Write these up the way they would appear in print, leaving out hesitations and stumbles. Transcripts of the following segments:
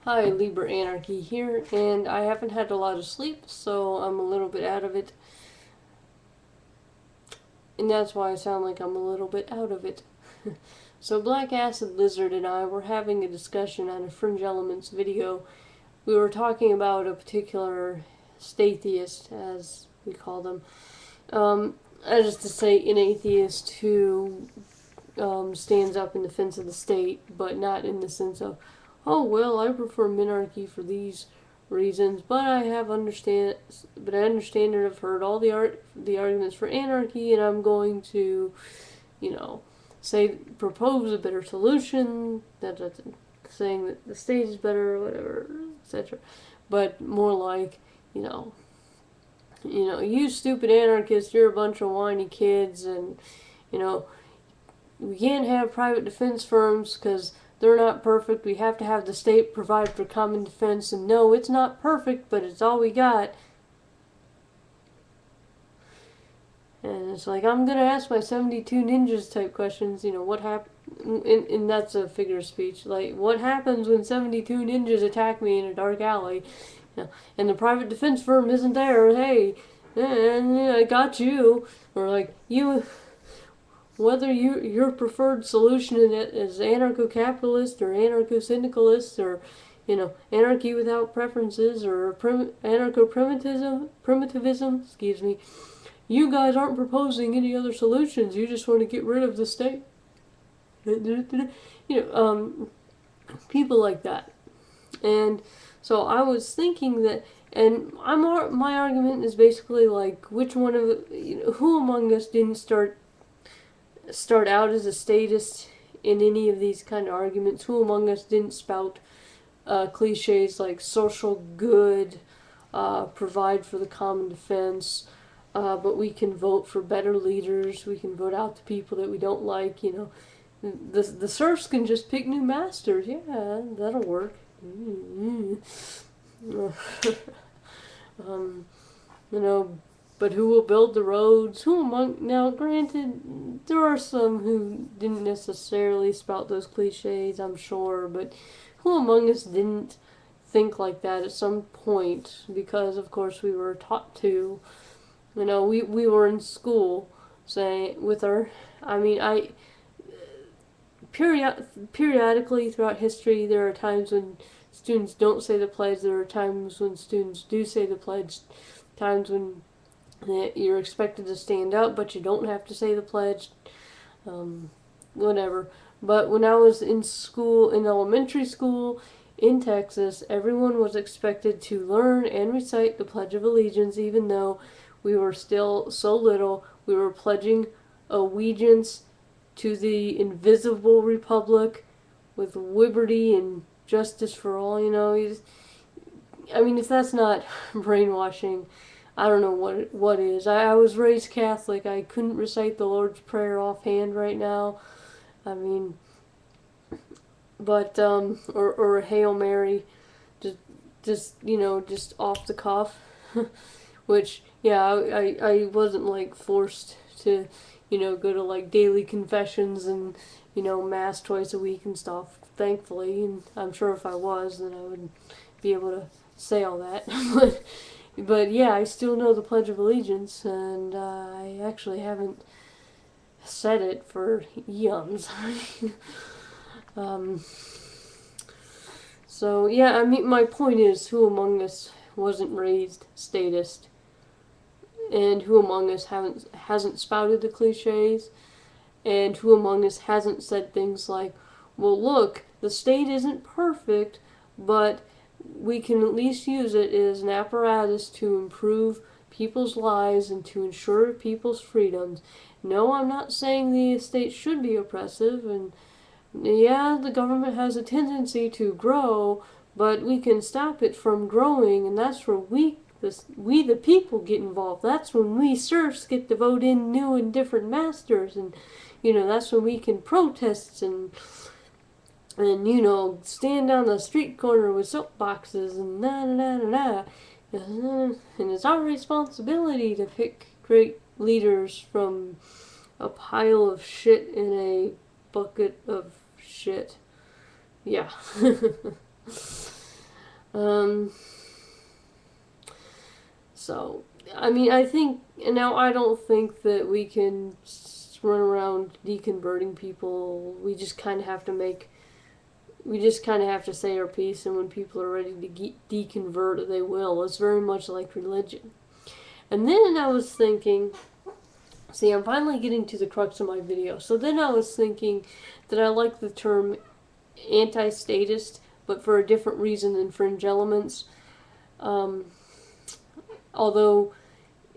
Hi, LiberAnarchy here, and I haven't had a lot of sleep, so I'm a little bit out of it. And that's why I sound like I'm a little bit out of it. So Black Acid Lizard and I were having a discussion on a Fringe Elements video. We were talking about a particular statheist, as we call them. That is to say, an atheist who stands up in defense of the state, but not in the sense of, oh well, I prefer minarchy for these reasons, but I understand and I've heard all the arguments for anarchy, and I'm going to, propose a better solution. That's saying that the state is better, or whatever, etc. But more like, you stupid anarchists, you're a bunch of whiny kids, and we can't have private defense firms because they're not perfect. We have to have the state provide for common defense, and no, it's not perfect, but it's all we got. And it's like, I'm going to ask my 72 ninjas type questions, what happened, and that's a figure of speech, like, what happens when 72 ninjas attack me in a dark alley, and the private defense firm isn't there, hey, and I got you, or like, whether your preferred solution in it is anarcho-capitalist or anarcho-syndicalist or anarchy without preferences or anarcho-primitivism, excuse me, you guys aren't proposing any other solutions. You just want to get rid of the state. People like that. And so I was thinking that, and my argument is basically like, which one of, who among us didn't start out as a statist in any of these kind of arguments? Who among us didn't spout cliches like social good, provide for the common defense, but we can vote for better leaders, we can vote out the people that we don't like, the serfs can just pick new masters, yeah, that'll work. But who will build the roads? Who among... Now, granted, there are some who didn't necessarily spout those cliches, I'm sure, but who among us didn't think like that at some point? Because, of course, we were taught to. We were in school, saying, with our... periodically throughout history, there are times when students don't say the pledge, there are times when students do say the pledge, times when you're expected to stand up, but you don't have to say the pledge, whatever. But when I was in school, in elementary school in Texas, everyone was expected to learn and recite the Pledge of Allegiance, even though we were still so little. We were pledging allegiance to the invisible republic with liberty and justice for all, if that's not brainwashing, I don't know what is. I was raised Catholic. I couldn't recite the Lord's Prayer offhand right now. Or a Hail Mary, just off the cuff. Which, yeah, I wasn't like forced to, go to like daily confessions and, mass twice a week and stuff, thankfully. And I'm sure if I was, then I would be able to say all that. But yeah, I still know the Pledge of Allegiance, and I actually haven't said it for eons. So yeah, my point is, who among us wasn't raised statist, and who among us hasn't spouted the cliches, and who among us hasn't said things like, well, look, the state isn't perfect, but we can at least use it as an apparatus to improve people's lives and to ensure people's freedoms. No, I'm not saying the state should be oppressive, and yeah, the government has a tendency to grow, but we can stop it from growing, and that's where we the people get involved. That's when we serfs get to vote in new and different masters, and that's when we can protest and stand on the street corner with soapboxes and and it's our responsibility to pick great leaders from a pile of shit in a bucket of shit. Yeah. Um, so, I mean, I think, and now I don't think that we can run around deconverting people. We just kind of have to say our piece, and when people are ready to deconvert, they will. It's very much like religion. And then I was thinking, see, I'm finally getting to the crux of my video. So then I was thinking that I like the term anti-statist, but for a different reason than fringe elements. Although,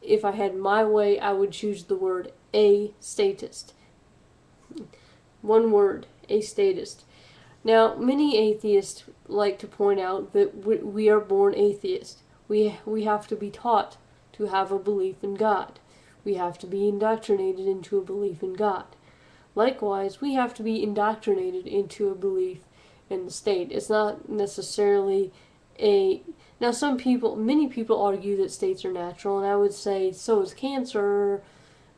if I had my way, I would choose the word a-statist. One word, a-statist. Now, many atheists like to point out that we are born atheists. We have to be taught to have a belief in God. We have to be indoctrinated into a belief in God. Likewise, we have to be indoctrinated into a belief in the state. It's not necessarily a... Now, many people argue that states are natural, and I would say so is cancer.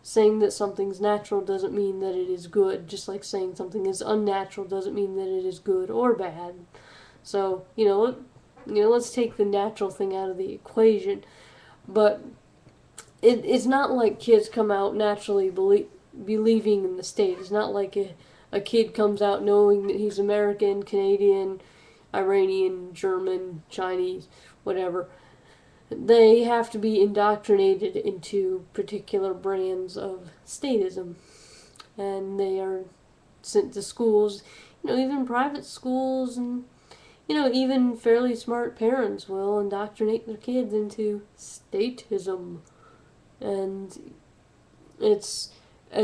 Saying that something's natural doesn't mean that it is good, just like saying something is unnatural doesn't mean that it is good or bad. So, let's take the natural thing out of the equation. But it's not like kids come out naturally believing in the state. It's not like a kid comes out knowing that he's American, Canadian, Iranian, German, Chinese, whatever. They have to be indoctrinated into particular brands of statism. And they are sent to schools, even private schools, and, even fairly smart parents will indoctrinate their kids into statism. And it's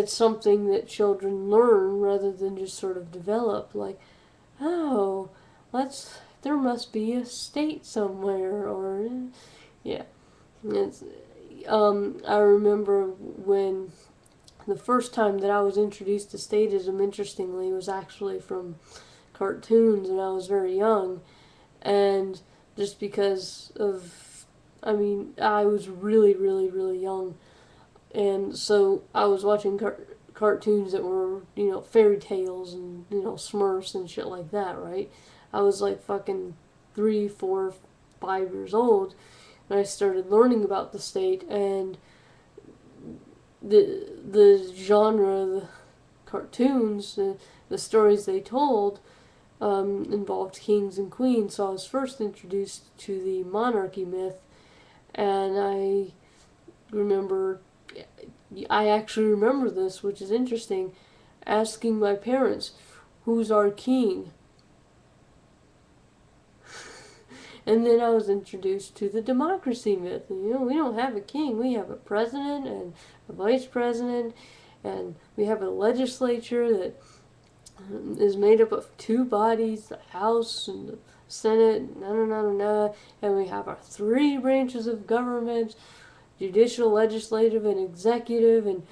something that children learn rather than just sort of develop. Like, oh, there must be a state somewhere, or... Yeah, I remember when the first time that I was introduced to statism, interestingly, was actually from cartoons, and I was very young, and just because of, I was really, really, really young, and so I was watching cartoons that were, fairy tales and, Smurfs and shit like that, right? I was like fucking 3, 4, 5 years old. And I started learning about the state, and the genre, the cartoons, the stories they told involved kings and queens. So I was first introduced to the monarchy myth, and I actually remember this, which is interesting, asking my parents, "Who's our king?" And then I was introduced to the democracy myth. And, we don't have a king. We have a president and a vice president, and we have a legislature that is made up of 2 bodies, the House and the Senate, and we have our 3 branches of government, judicial, legislative, and executive, and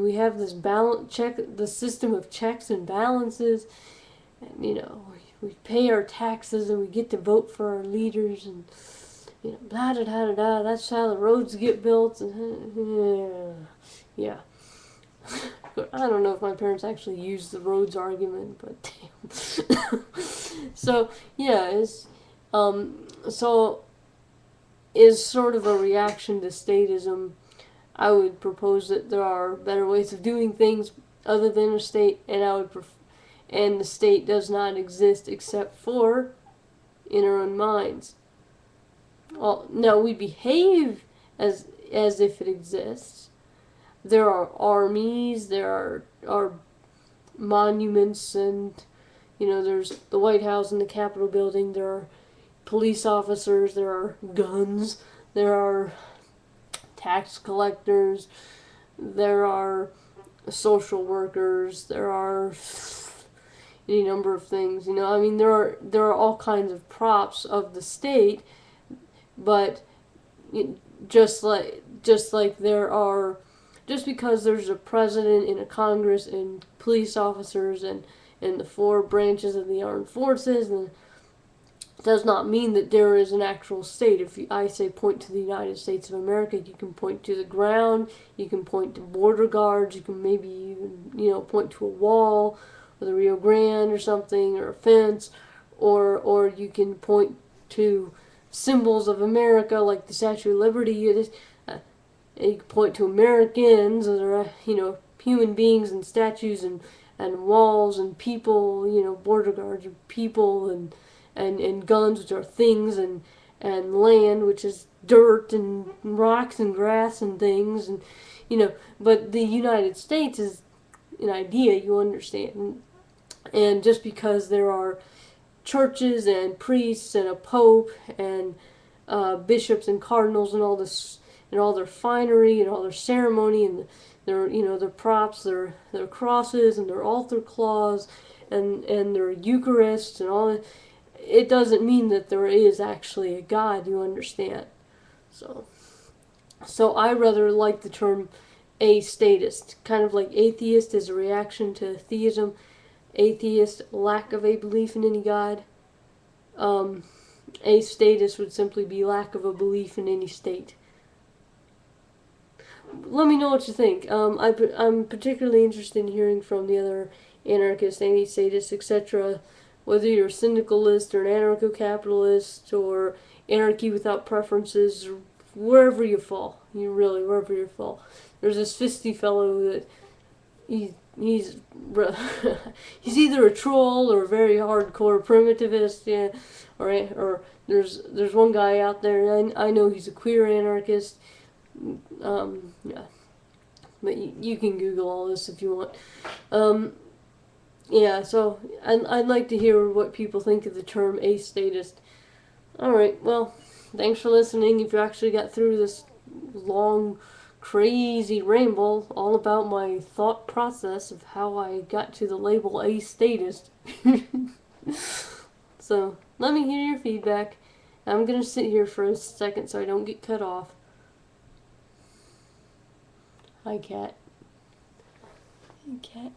we have this the system of checks and balances, and, we pay our taxes and we get to vote for our leaders, and blah da da da da. That's how the roads get built. And yeah, I don't know if my parents actually used the roads argument, but damn. So yeah, is sort of a reaction to statism. I would propose that there are better ways of doing things other than a state, and the state does not exist except for in our own minds. Well, now we behave as if it exists. There are armies, there are monuments, and there's the White House and the Capitol building. There are police officers, there are guns, there are tax collectors, there are social workers, there are any number of things. There are all kinds of props of the state, but just because there's a president and a Congress and police officers and the 4 branches of the armed forces, and does not mean that there is an actual state. If I say point to the United States of America, you can point to the ground, you can point to border guards, you can maybe even point to a wall, or the Rio Grande or something, or a fence, or you can point to symbols of America, like the Statue of Liberty. You can point to Americans, or human beings and statues and walls and people, border guards are people, and guns, which are things, and land, which is dirt and rocks and grass and things, and but the United States is an idea, you understand. And just because there are churches and priests and a pope and bishops and cardinals and all this and all their finery and all their ceremony and their props, their crosses and their altar cloths and their Eucharist and all that, it doesn't mean that there is actually a God, you understand. So I rather like the term astatist, kind of like atheist is a reaction to theism. Atheist, lack of a belief in any God. Astatist would simply be lack of a belief in any state. Let me know what you think. I'm particularly interested in hearing from the other anarchists, anti-statists, etc. Whether you're a syndicalist or an anarcho-capitalist or anarchy without preferences, or wherever you fall. Wherever you fall. There's this fisty fellow that he's he's either a troll or a very hardcore primitivist, yeah. Or there's one guy out there, I know he's a queer anarchist. Yeah, but you can Google all this if you want. Yeah, so I'd like to hear what people think of the term astatist. Alright, well, thanks for listening. If you actually got through this long, crazy ramble all about my thought process of how I got to the label astatist. So, let me hear your feedback. I'm gonna sit here for a second so I don't get cut off. Hi, cat. Hi, cat.